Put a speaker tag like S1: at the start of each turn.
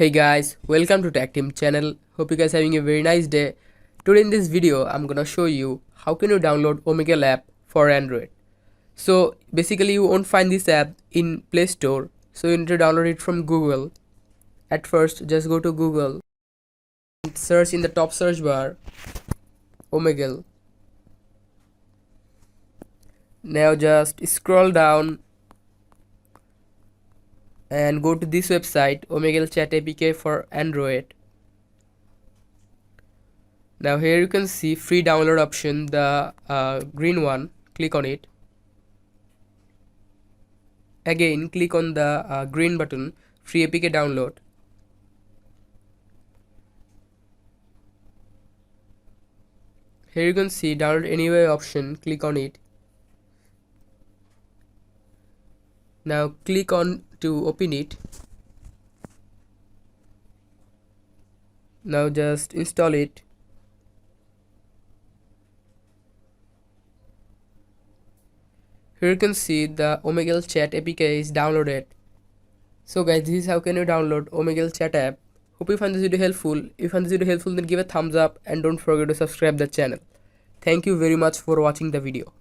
S1: Hey guys, welcome to Tech Team channel. Hope you guys having a very nice day. Today in this video, I'm gonna show you how can you download Omegle app for Android. So basically you won't find this app in Play Store. So you need to download it from Google. At first, just go to Google and search in the top search bar Omegle. Now just scroll down and go to this website, Omegle Chat APK for Android. Now here you can see free download option, the green one. Click on it. Again click on the green button, free APK download. Here you can see download anywhere option. Click on it. Now click on to open it. Now just install it. Here you can see the Omegle Chat APK is downloaded. So guys, this is how can you download Omegle Chat app. Hope you find this video helpful. If you find this video helpful, then give a thumbs up and don't forget to subscribe the channel. Thank you very much for watching the video.